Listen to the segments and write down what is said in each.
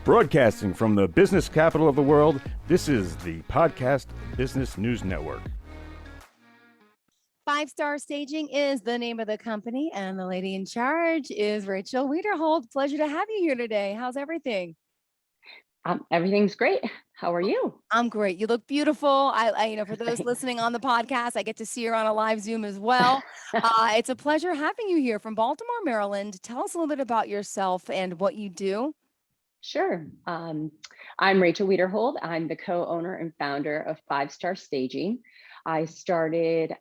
Broadcasting from the business capital of the world, this is the Podcast Business News Network. 5-Star Staging is the name of the company, and the lady in charge is Rachel Wiederhold. Pleasure to have you here today. How's everything? Everything's great. How are you? I'm great. You look beautiful. I for those listening on the podcast, I get to see her on a live Zoom as well. It's a pleasure having you here from Baltimore, Maryland. Tell us a little bit about yourself and what you do. Sure. I'm Rachel Wiederhold. I'm the co-owner and founder of 5-Star Staging. I started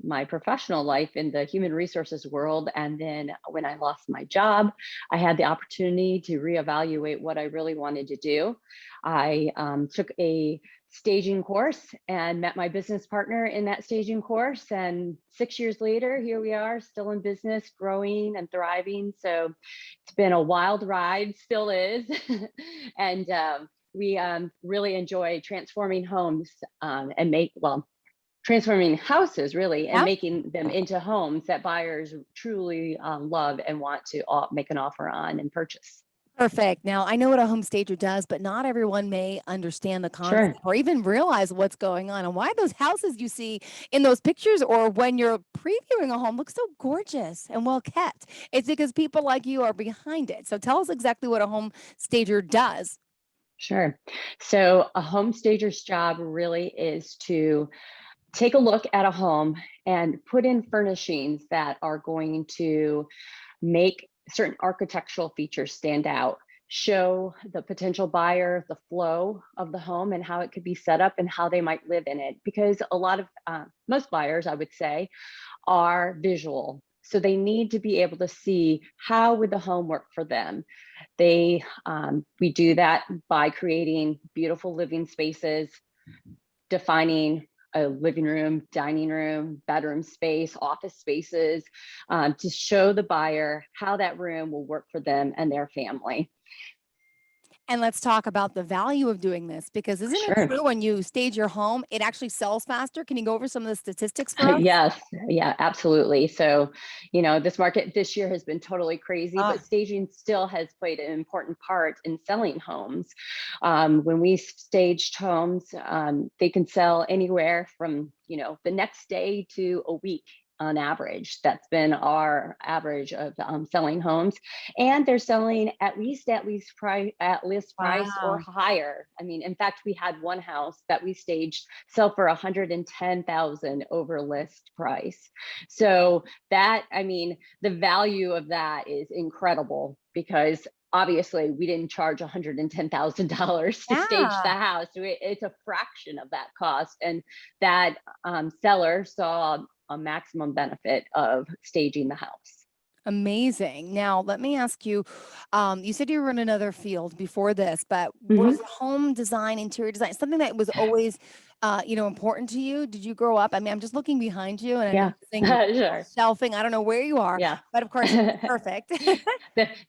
my professional life in the human resources world. And then when I lost my job, I had the opportunity to reevaluate what I really wanted to do. I took a staging course and met my business partner in that staging course. And 6 years later, here we are, still in business, growing and thriving. So it's been a wild ride, still is. And we really enjoy transforming homes transforming houses really, and making them into homes that buyers truly love and want to make an offer on and purchase. Perfect. Now, I know what a home stager does, but not everyone may understand the concept or even realize what's going on and why those houses you see in those pictures or when you're previewing a home look so gorgeous and well kept. It's because people like you are behind it. So tell us exactly what a home stager does. Sure. So a home stager's job really is to take a look at a home and put in furnishings that are going to make certain architectural features stand out, show the potential buyer the flow of the home and how it could be set up and how they might live in it. Because a lot of, most buyers, I would say, are visual. So they need to be able to see how would the home work for them. We do that by creating beautiful living spaces, defining a living room, dining room, bedroom space, office spaces, to show the buyer how that room will work for them and their family. And let's talk about the value of doing this, because isn't it true when you stage your home, it actually sells faster? Can you go over some of the statistics for us? Yes, yeah, absolutely. So, this market this year has been totally crazy, but staging still has played an important part in selling homes. When we staged homes, they can sell anywhere from, the next day to a week. On average, that's been our average of selling homes, and they're selling at list price or higher. I mean, in fact, we had one house that we staged sell for $110,000 over list price. So that, the value of that is incredible, because obviously we didn't charge $110,000 to stage the house. It's a fraction of that cost, and that seller saw a maximum benefit of staging the house. Amazing. Now, let me ask you, you said you were in another field before this, but was home design, interior design, something that was always, important to you? Did you grow up? I mean, I'm just looking behind you and I'm thinking shelving. I don't know where you are, but of course it's perfect.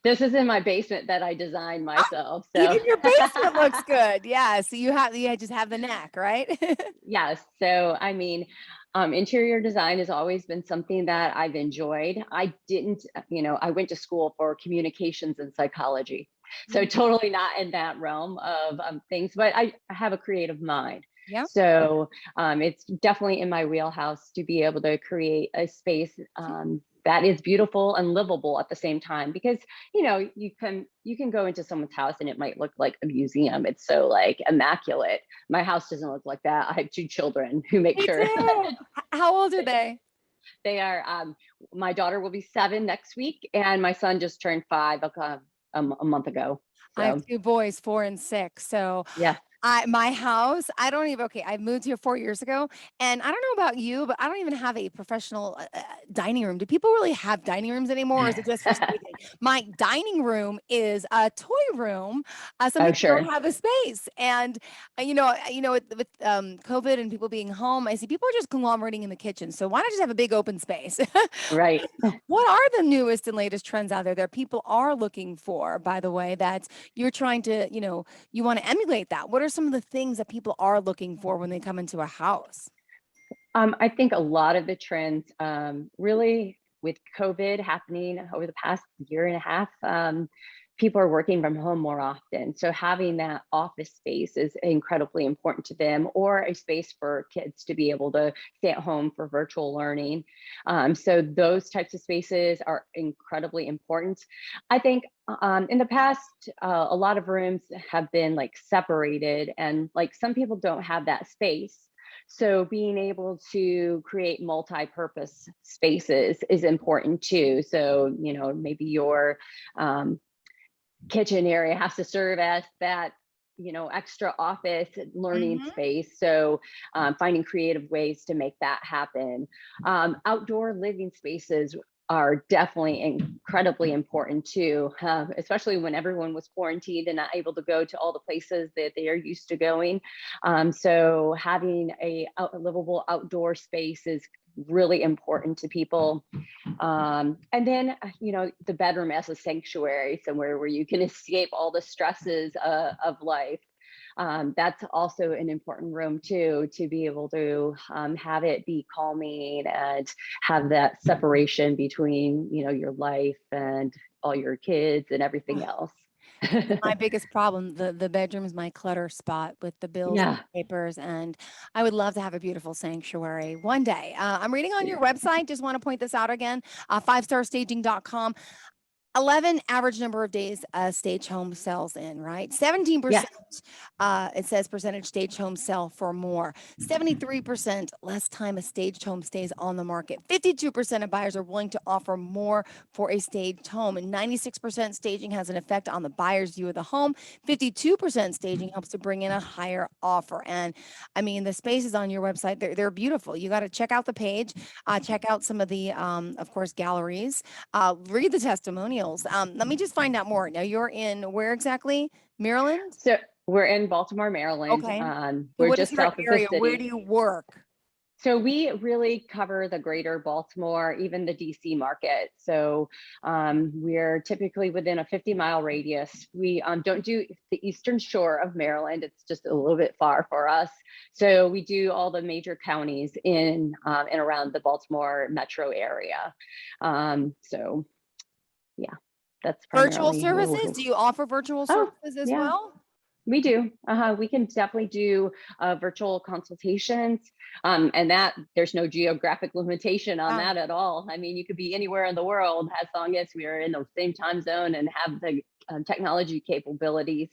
This is in my basement that I designed myself. So. Even your basement looks good. Yeah. So you just have the knack, right? Yes. So, interior design has always been something that I've enjoyed. I went to school for communications and psychology. So totally not in that realm of things, but I have a creative mind. Yeah. So it's definitely in my wheelhouse to be able to create a space that is beautiful and livable at the same time, because you can go into someone's house and it might look like a museum. It's so immaculate. My house doesn't look like that. I have 2 children who make sure. How old are they? They are my daughter will be 7 next week, and my son just turned 5 a month ago. So. I have 2 boys, 4 and 6. So yeah. My house, I moved here 4 years ago, and I don't know about you, but I don't even have a professional dining room. Do people really have dining rooms anymore, or is it just for staging? My dining room is a toy room. Some people don't have a space, and with COVID and people being home, I see people are just conglomerating in the kitchen. So why not just have a big open space? Right. What are the newest and latest trends out there that people are looking for, by the way, that you're trying to, you want to emulate that? What are some of the things that people are looking for when they come into a house? I think a lot of the trends, really with COVID happening over the past year and a half, people are working from home more often. So having that office space is incredibly important to them, or a space for kids to be able to stay at home for virtual learning. So those types of spaces are incredibly important. I think in the past, a lot of rooms have been like separated, and like some people don't have that space. So being able to create multi-purpose spaces is important too. So, maybe your kitchen area has to serve as that extra office learning space. So finding creative ways to make that happen. Outdoor living spaces are definitely incredibly important too, especially when everyone was quarantined and not able to go to all the places that they are used to going. So having a livable outdoor space is really important to people. And then, the bedroom as a sanctuary, somewhere where you can escape all the stresses of life. That's also an important room too, to be able to have it be calming and have that separation between, your life and all your kids and everything else. My biggest problem, the bedroom is my clutter spot with the bills and Yeah. papers, and I would love to have a beautiful sanctuary one day. I'm reading on your website, just want to point this out again, 5starstaging.com. 11 average number of days a stage home sells in, right? 17%, Yeah. it says percentage stage homes sell for more. 73% less time a staged home stays on the market. 52% of buyers are willing to offer more for a staged home. And 96% staging has an effect on the buyer's view of the home. 52% staging helps to bring in a higher offer. And I mean, the spaces on your website, they're beautiful. You got to check out the page, check out some of the, of course, galleries, read the testimonials. Let me just find out more. Now, you're in where exactly? Maryland? So we're in Baltimore, Maryland. Okay. We're What is just your south of the area? Where city. do you work? So we really cover the greater Baltimore, even the DC market. So we're typically within a 50-mile radius. We don't do the eastern shore of Maryland. It's just a little bit far for us. So we do all the major counties in and around the Baltimore metro area. So yeah, that's Virtual primarily where services? Do you offer virtual Oh, services as yeah. well? We do. We can definitely do virtual consultations, and that there's no geographic limitation on that at all. I mean, you could be anywhere in the world as long as we are in the same time zone and have the technology capabilities.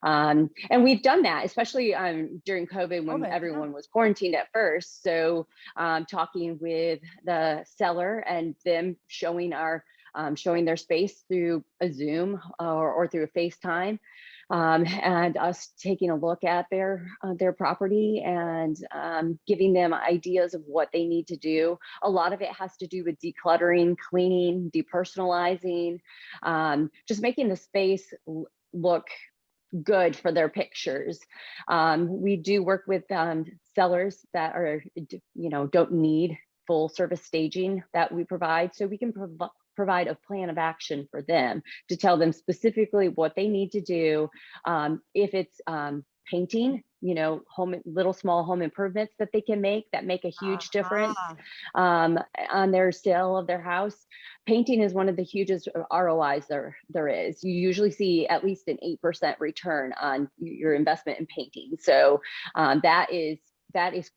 And we've done that, especially during COVID when everyone was quarantined at first. So talking with the seller and them showing their space through a Zoom or through a FaceTime. And us taking a look at their property and giving them ideas of what they need to do. A lot of it has to do with decluttering, cleaning, depersonalizing, just making the space look good for their pictures. We do work with sellers that are, don't need full service staging that we provide, so we can provide a plan of action for them to tell them specifically what they need to do. If it's painting, little small home improvements that they can make that make a huge difference on their sale of their house. Painting is one of the hugest ROIs there is. You usually see at least an 8% return on your investment in painting. So that is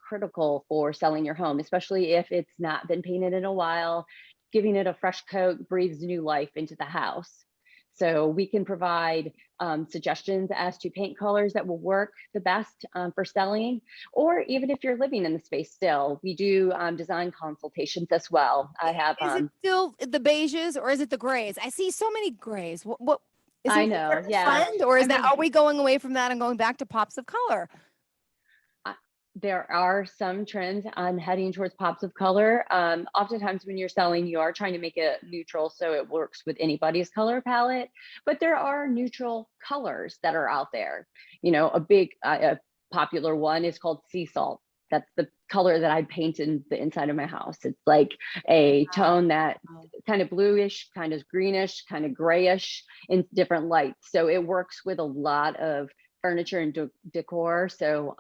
critical for selling your home, especially if it's not been painted in a while. Giving it a fresh coat breathes new life into the house. So we can provide suggestions as to paint colors that will work the best for selling, or even if you're living in the space still, we do design consultations as well. I have. Is it still the beiges or is it the grays? I see so many grays. What is I it know, a yeah. trend, or is are we going away from that and going back to pops of color? There are some trends on heading towards pops of color. Oftentimes when you're selling, you are trying to make it neutral so it works with anybody's color palette, but there are neutral colors that are out there. A big popular one is called sea salt. That's the color that I paint in the inside of my house. It's like a tone that kind of bluish, kind of greenish, kind of grayish in different lights. So it works with a lot of furniture and decor. So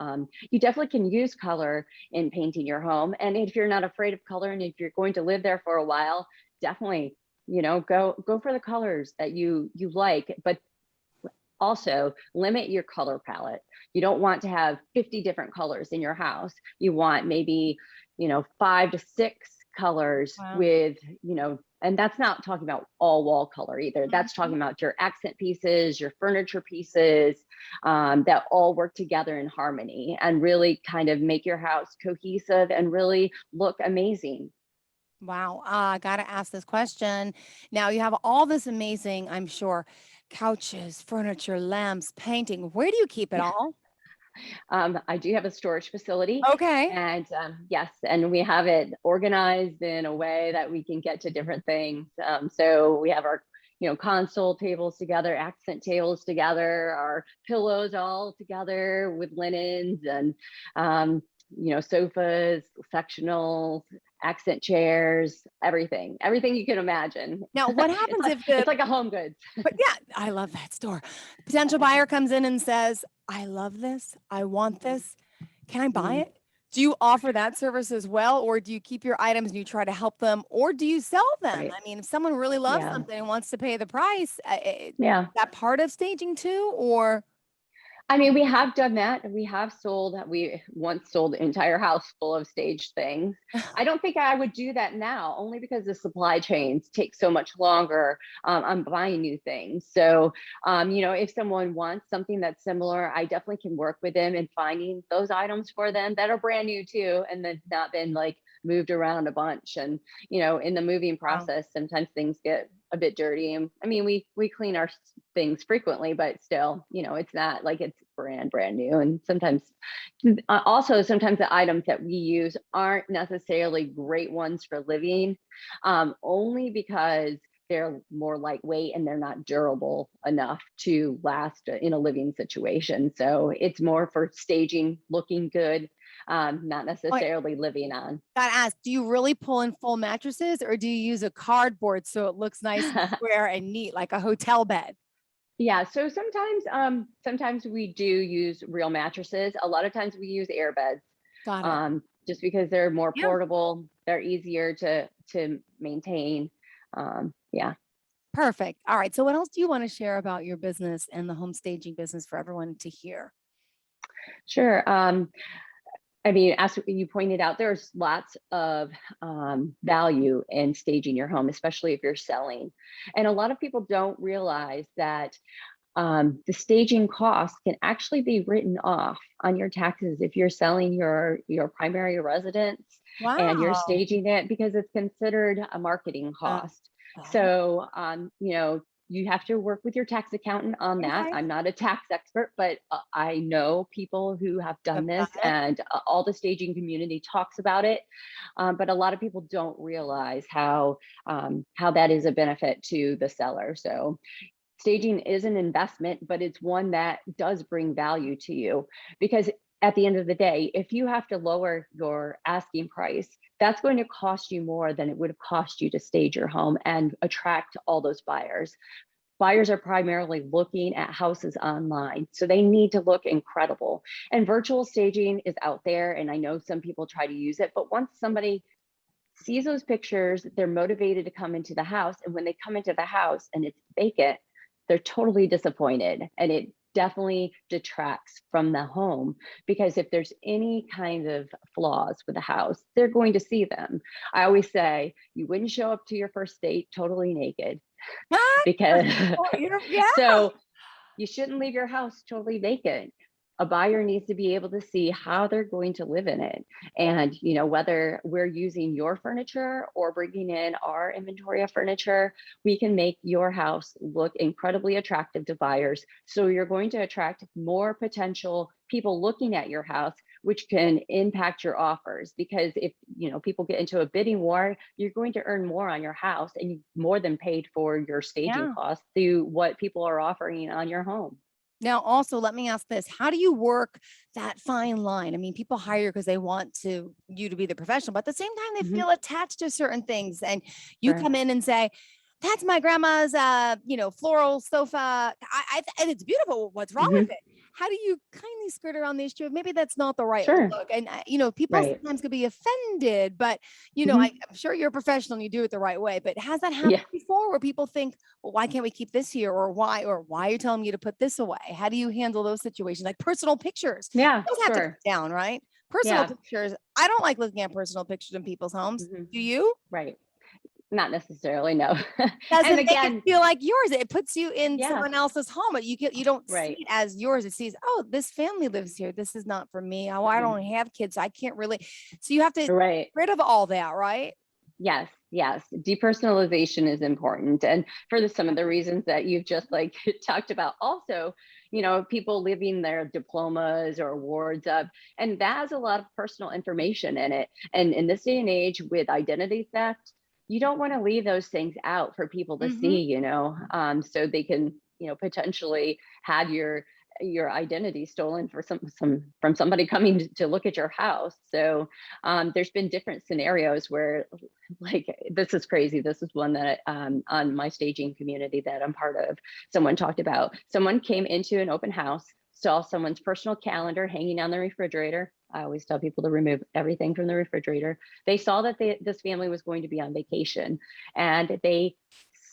you definitely can use color in painting your home. And if you're not afraid of color and if you're going to live there for a while, definitely, go for the colors that you like, but also limit your color palette. You don't want to have 50 different colors in your house. You want maybe, 5 to 6 colors Wow. with, and that's not talking about all wall color either. That's talking about your accent pieces, your furniture pieces, that all work together in harmony and really kind of make your house cohesive and really look amazing. Wow. I got to ask this question. Now you have all this amazing, I'm sure, couches, furniture, lamps, painting. Where do you keep it all? I do have a storage facility, Okay. and yes, and we have it organized in a way that we can get to different things. So we have our, console tables together, accent tables together, our pillows all together with linens and, sofas, sectionals, accent chairs, everything you can imagine. Now, what it's happens like, if the, it's like a home goods. but yeah, I love that store. Potential buyer comes in and says, I love this. I want this. Can I buy Mhm. it? Do you offer that service as well? Or do you keep your items and you try to help them? Or do you sell them? Right. I mean, if someone really loves Yeah. something and wants to pay the price, Yeah. that part of staging too? Or, I mean, we have done that. We once sold the entire house full of staged things. I don't think I would do that now, only because the supply chains take so much longer on buying new things. So, if someone wants something that's similar, I definitely can work with them in finding those items for them that are brand new too, and then not been like moved around a bunch. And, in the moving wow. process, sometimes things get a bit dirty. And I mean, we clean our things frequently, but still, it's not like it's brand new. And sometimes sometimes the items that we use aren't necessarily great ones for living, only because they're more lightweight and they're not durable enough to last in a living situation. So it's more for staging, looking good, not Wait, necessarily living on. gotta ask, do you really pull in full mattresses or do you use a cardboard so it looks nice and square and neat, like a hotel bed? Yeah, so sometimes we do use real mattresses. A lot of times we use air beds, Got it. just because they're more Yeah. portable, they're easier to maintain. Yeah, Perfect. All right. So what else do you want to share about your business and the home staging business for everyone to hear? sure. I mean, as you pointed out, there's lots of value in staging your home, especially if you're selling. And a lot of people don't realize that the staging costs can actually be written off on your taxes if you're selling your primary residence and you're Wow. staging it, because it's considered a marketing Uh, cost. oh, So, you have to work with your tax accountant on that. okay. I'm not a tax expert, but I know people who have done I've this, done it. and all the staging community talks about it. But a lot of people don't realize how that is a benefit to the seller. So staging is an investment, but it's one that does bring value to you, because at the end of the day, if you have to lower your asking price, that's going to cost you more than it would have cost you to stage your home and attract all those buyers. Buyers are primarily looking at houses online, so they need to look incredible. And virtual staging is out there, and I know some people try to use it, but once somebody sees those pictures, they're motivated to come into the house. And when they come into the house and it's vacant, they're totally disappointed. And it definitely detracts from the home, because if there's any kind of flaws with the house, they're going to see them. I always say you wouldn't show up to your first date totally naked, What? because Yeah. so you shouldn't leave your house totally vacant. A buyer needs to be able to see how they're going to live in it. And, whether we're using your furniture or bringing in our inventory of furniture, we can make your house look incredibly attractive to buyers. So you're going to attract more potential people looking at your house, which can impact your offers. Because if, people get into a bidding war, you're going to earn more on your house, and you more than paid for your staging Yeah. costs through what people are offering on your home. Now, also, let me ask this. How do you work that fine line? I mean, people hire because they want you to be the professional, but at the same time, they Mhm. feel attached to certain things. And you Sure. come in and say, that's my grandma's, floral sofa. And it's beautiful. What's wrong with Mhm. it? how do you kindly skirt around the issue of maybe that's not the right Sure. look? And, people Right. sometimes could be offended, but, Mhm. I'm sure you're a professional and you do it the right way, but has that Yeah. happened before where people think, well, why can't we keep this here? Or why are you telling me to put this away? How do you handle those situations? Like personal pictures, Yeah. those have to come Sure. down, right? Personal Yeah. pictures. I don't like looking at personal pictures in people's homes. Mhm. Do you? Right. Not necessarily, no. And Doesn't make it again, feel like yours. It puts you in yeah, someone else's home, but you don't see right. it as yours. It sees, oh, this family lives here. This is not for me. Oh, I Mhm. don't have kids. So I can't really. So you have to get Right. rid of all that, right? Yes, yes. Depersonalization is important. And for some of the reasons that you've just like talked about, also, people leaving their diplomas or awards up, and that has a lot of personal information in it. And in this day and age with identity theft, you don't want to leave those things out for people to Mm-hmm. see, so they can, potentially have your identity stolen for some from somebody coming to look at your house. So there's been different scenarios where, like, this is crazy. This is one that on my staging community that I'm part of, someone talked about. Someone came into an open house, saw someone's personal calendar hanging on the refrigerator. I always tell people to remove everything from the refrigerator. They saw that this family was going to be on vacation, and they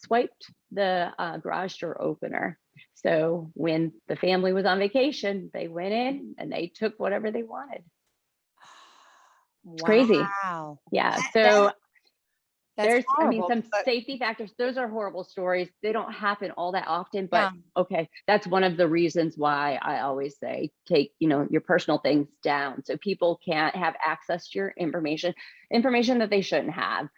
swiped the garage door opener. So when the family was on vacation, they went in and they took whatever they wanted. It's crazy. Wow. Yeah. That So that's horrible. some But safety factors. Those are horrible stories. They don't happen all that often, but yeah. okay, that's one of the reasons why I always say take, your personal things down so people can't have access to your information that they shouldn't have.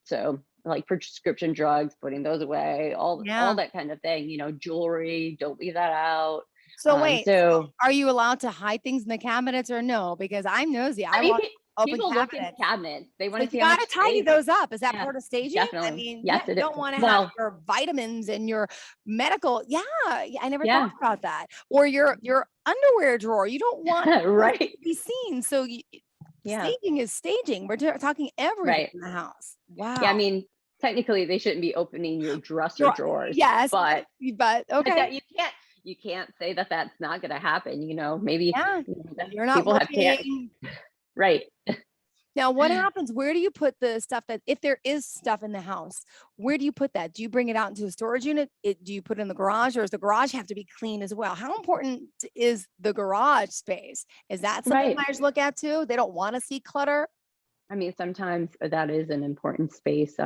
So like prescription drugs, putting those away, all Yeah. that kind of thing. Jewelry, don't leave that out. So wait, So are you allowed to hide things in the cabinets or no? Because I'm nosy. I I mean, want open people look in cabinets. cabinets. They want So to you see how gotta much tidy space. those up. Is that Yeah, part of staging? I definitely. mean, yeah, Yes, you it is. don't want to have Well, your vitamins and your medical. Yeah, I never thought yeah, about that. Or your underwear drawer. You don't want those right. to be seen. So Yeah, staging is staging. We're talking everything right. in the house. Yeah, I Wow. mean, technically they shouldn't be opening your dresser drawers, Yes, but but okay. that you can't say that that's not going to happen. Maybe Yeah, that you're not people have can't. looking. Right. Now, what happens? Where do you put the stuff that, if there is stuff in the house, where do you put that? Do you bring it out into a storage unit? Do you put it in the garage, or does the garage have to be clean as well? How important is the garage space? Is that something Right. buyers look at too? They don't want to see clutter. I mean, sometimes that is an important space.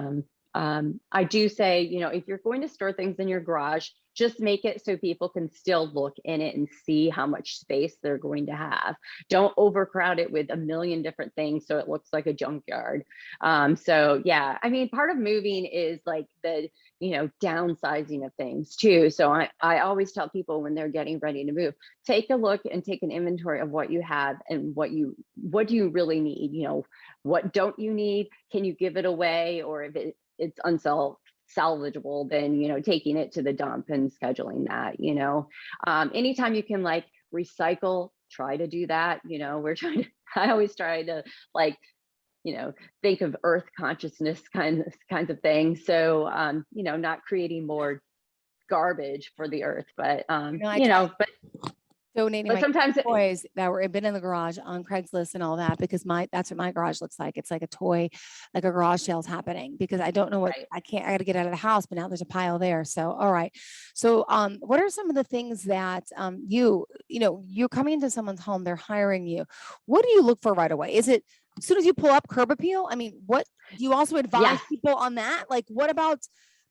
I do say, if you're going to store things in your garage, just make it so people can still look in it and see how much space they're going to have. Don't overcrowd it with a million different things so it looks like a junkyard. So yeah, I mean, part of moving is like the, downsizing of things too. So I always tell people when they're getting ready to move, take a look and take an inventory of what you have and what do you really need? What don't you need? Can you give it away? Or if it's salvageable, then taking it to the dump and scheduling that. Anytime you can like recycle, try to do that. We're trying to. I always try to like think of earth consciousness kinds of things. So not creating more garbage for the earth, but I tried but donating my sometimes toys that were been in the garage on Craigslist and all that, because that's what my garage looks like. It's like a toy, like a garage sale's happening, because I don't know what right. I got to get out of the house, but now there's a pile there. So, all right. So, what are some of the things that you're coming into someone's home, they're hiring you. What do you look for right away? Is it as soon as you pull up curb appeal? I mean, what do you also advise Yes. people on that? Like, what about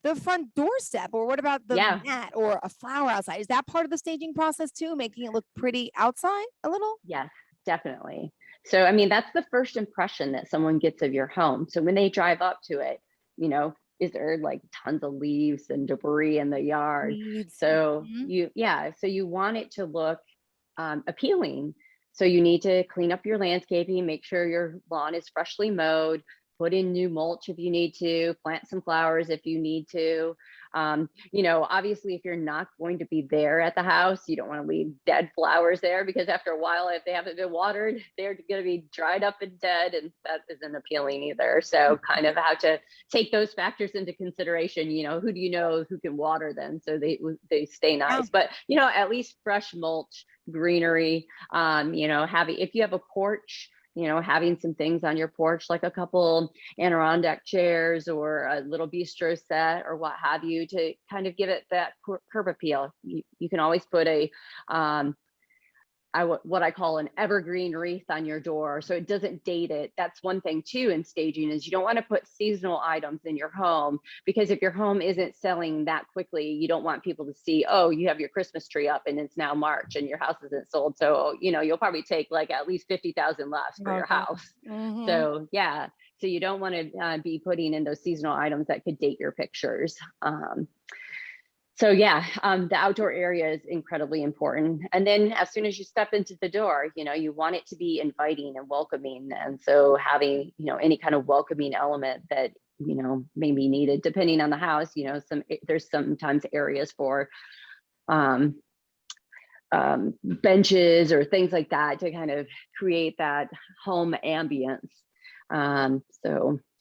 the front doorstep, or what about the Yeah. mat or a flower outside? Is that part of the staging process too, making it look pretty outside a little? Yes, definitely. So, I mean, that's the first impression that someone gets of your home. So when they drive up to it, is there like tons of leaves and debris in the yard? Weeds. So Mhm. so you want it to look appealing. So you need to clean up your landscaping, make sure your lawn is freshly mowed, put in new mulch if you need to, plant some flowers if you need to. Obviously, if you're not going to be there at the house, you don't want to leave dead flowers there, because after a while, if they haven't been watered, they're going to be dried up and dead, and that isn't appealing either. So kind of how to take those factors into consideration. Who do you know who can water them so they stay nice? But at least fresh mulch, greenery. If you have a porch, having some things on your porch, like a couple Adirondack chairs or a little bistro set or what have you, to kind of give it that curb appeal. You can always put what I call an evergreen wreath on your door, so it doesn't date it. That's one thing too in staging, is you don't want to put seasonal items in your home, because if your home isn't selling that quickly, you don't want people to see, oh, you have your Christmas tree up and it's now March and your house isn't sold. So, you'll probably take like at least 50,000 left for your house. Mm-hmm. So yeah, so you don't want to be putting in those seasonal items that could date your pictures. The outdoor area is incredibly important. And then as soon as you step into the door, you want it to be inviting and welcoming. And so having, any kind of welcoming element that, may be needed depending on the house. There's sometimes areas for benches or things like that to kind of create that home ambience.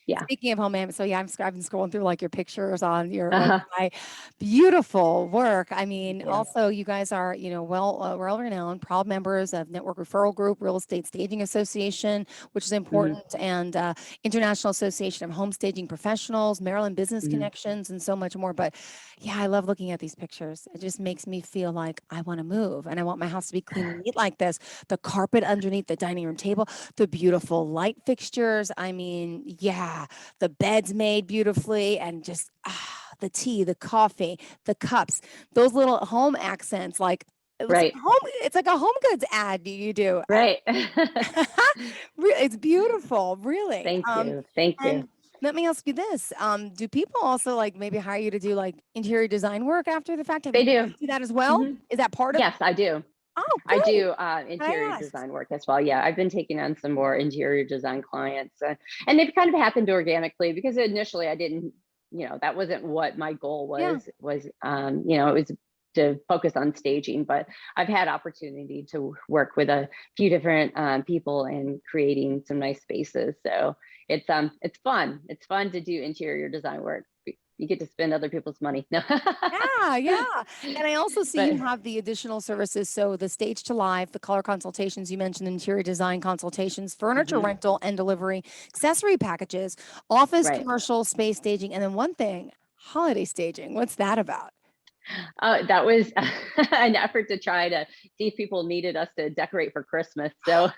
Yeah. Speaking of home, so yeah, I've been scrolling through like your pictures on your website. Beautiful work. I mean, also you guys are, well renowned, proud members of Network Referral Group, Real Estate Staging Association, which is important, and International Association of Home Staging Professionals, Maryland Business Connections, and so much more. But yeah, I love looking at these pictures. It just makes me feel like I want to move, and I want my house to be clean and neat like this. The carpet underneath the dining room table, the beautiful light fixtures. I mean, yeah. The bed's made beautifully, and just the tea, the coffee, the cups, those little home accents, like it's like a home goods ad you do. Right. It's beautiful, really. Thank you. Let me ask you this. Do people also like maybe hire you to do like interior design work after the fact? They do that as well? Is that part of? Yes, I do. Oh, I do interior design work as well. Yeah, I've been taking on some more interior design clients, and they've kind of happened organically, because initially I didn't, that wasn't what my goal was. It was to focus on staging, but I've had opportunity to work with a few different people and creating some nice spaces. So it's fun. It's fun to do interior design work. You get to spend other people's money. No. Yeah. And I also see you have the additional services. So the stage to live, the color consultations, you mentioned interior design consultations, furniture rental and delivery, accessory packages, office, commercial, space staging, and then one thing, holiday staging. What's that about? That was an effort to try to see if people needed us to decorate for Christmas. So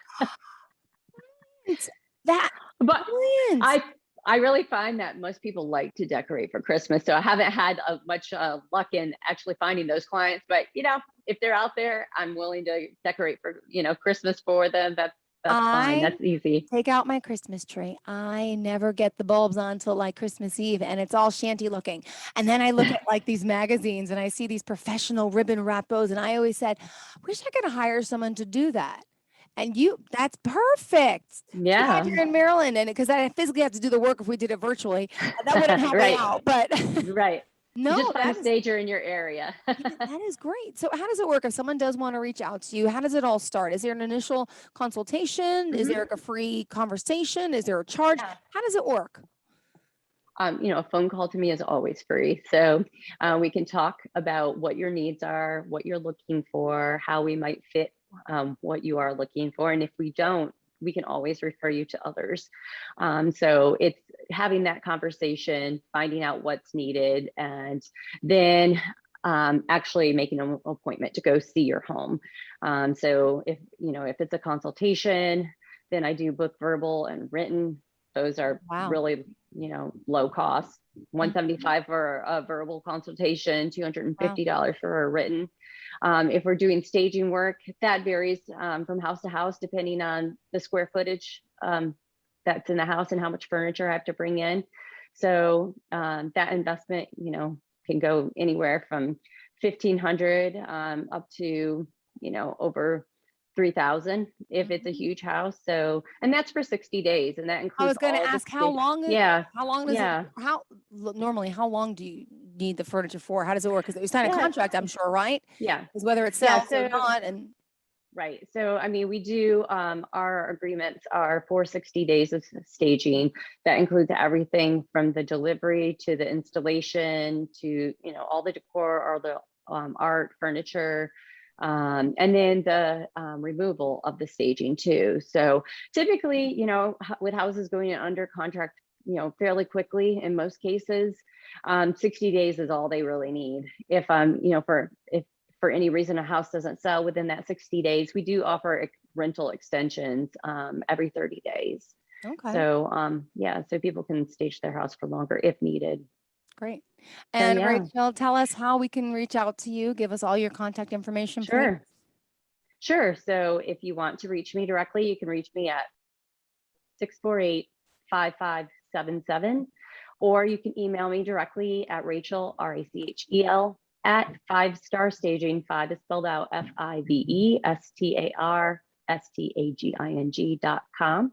brilliant. I really find that most people like to decorate for Christmas. So I haven't had much luck in actually finding those clients, but if they're out there, I'm willing to decorate for, Christmas for them. That's fine. That's easy. Take out my Christmas tree. I never get the bulbs on until like Christmas Eve, and it's all shanty looking. And then I look at like these magazines and I see these professional ribbon wrap bows. And I always said, wish I could hire someone to do that. And that's perfect. Yeah. You're in Maryland, and because I physically have to do the work if we did it virtually, that wouldn't help me out. But no, just find a stager in your area. That is great. So how does it work if someone does want to reach out to you? How does it all start? Is there an initial consultation? Is there a free conversation? Is there a charge? How does it work? A phone call to me is always free. So we can talk about what your needs are, what you're looking for, how we might fit what you are looking for. And if we don't, we can always refer you to others. So it's having that conversation, finding out what's needed, and then actually making an appointment to go see your home. So if it's a consultation, then I do both verbal and written. Those are really, low cost. $175 for a verbal consultation, $250 for a written. If we're doing staging work, that varies from house to house, depending on the square footage that's in the house and how much furniture I have to bring in. So that investment, can go anywhere from $1,500 up to, over $3,000 if it's a huge house. So, and that's for 60 days, and that includes. I was going to ask how long. How long does it? Normally, how long do need the furniture for? How does it work? Because you sign a Yeah. contract, I'm sure, right? Yeah. Because whether it Yeah, sells or not, and Right. So, I mean, we do, our agreements are for 60 days of staging. That includes everything from the delivery to the installation to, all the decor or the art, furniture, and then the removal of the staging too. So typically, with houses going under contract, fairly quickly in most cases, 60 days is all they really need. If, if for any reason a house doesn't sell within that 60 days, we do offer rental extensions every 30 days. okay, So so people can stage their house for longer if needed. great. So And yeah, Rachel, tell us how we can reach out to you. Give us all your contact information, please. sure. So if you want to reach me directly, you can reach me at 648-5577, or you can email me directly at Rachel, Rachel, at 5-star staging. 5 is spelled out FIVESTARSTAGING.com.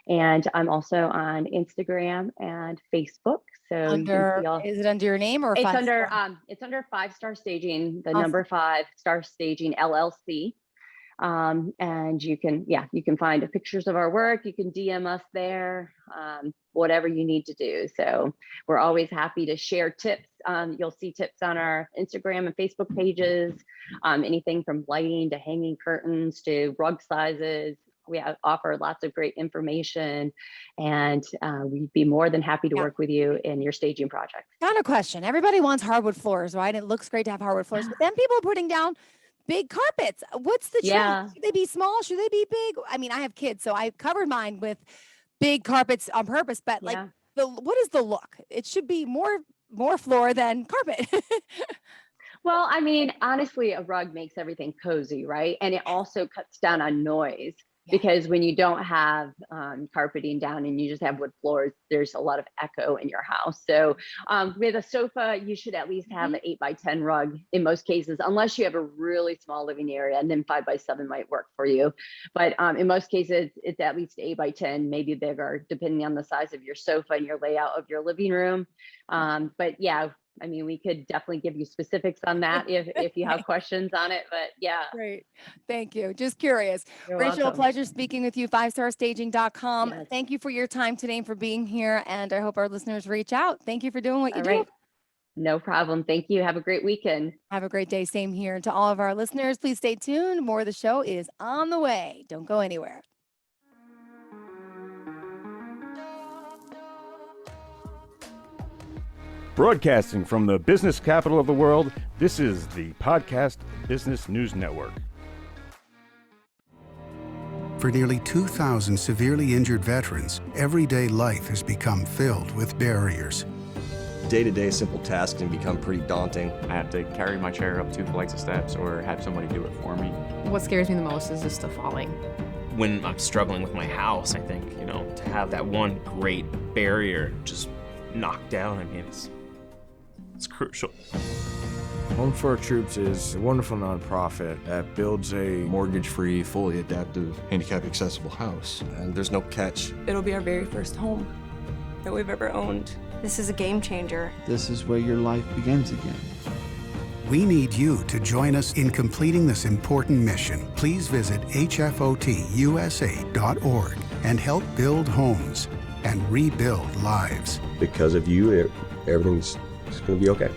And I'm also on Instagram and Facebook. So you can see all. Is it under your name or It's 5-star? it's under 5-star staging, the Awesome. number 5-star staging LLC. And you can find pictures of our work. You can DM us there, whatever you need to do. So we're always happy to share tips. You'll see tips on our Instagram and Facebook pages, anything from lighting to hanging curtains to rug sizes. We offer lots of great information, and we'd be more than happy to work with you in your staging project. Kind of question. Everybody wants hardwood floors, right? It looks great to have hardwood floors, but then people are putting down big carpets. What's the trend? Should they be small? Should they be big? I mean, I have kids, so I covered mine with big carpets on purpose, but what is the look? It should be more floor than carpet. Well, I mean, honestly, a rug makes everything cozy, right? And it also cuts down on noise. Because when you don't have carpeting down and you just have wood floors, there's a lot of echo in your house. So with a sofa, you should at least have an 8x10 rug in most cases, unless you have a really small living area, and then 5x7 might work for you. But in most cases, it's at least 8x10, maybe bigger, depending on the size of your sofa and your layout of your living room. But yeah, I mean, we could definitely give you specifics on that if you have questions on it, but yeah. Great. Thank you. Just curious. You're Rachel, welcome. pleasure speaking with you, 5starstaging.com. Yes. Thank you for your time today and for being here. And I hope our listeners reach out. Thank you for doing what you do. No problem. Thank you. Have a great weekend. Have a great day. Same here. And to all of our listeners, please stay tuned. More of the show is on the way. Don't go anywhere. Broadcasting from the business capital of the world, this is the Podcast Business News Network. For nearly 2,000 severely injured veterans, everyday life has become filled with barriers. Day-to-day simple tasks can become pretty daunting. I have to carry my chair up 2 flights of steps or have somebody do it for me. What scares me the most is just the falling. When I'm struggling with my house, I think, to have that one great barrier just knocked down, I mean, it's crucial. Home for Our Troops is a wonderful nonprofit that builds a Mortgage-free, fully adaptive, handicap-accessible house. And there's no catch. It'll be our very first home that we've ever owned. This is a game changer. This is where your life begins again. We need you to join us in completing this important mission. Please visit hfotusa.org and help build homes and rebuild lives. Because of you, everything's going to be okay.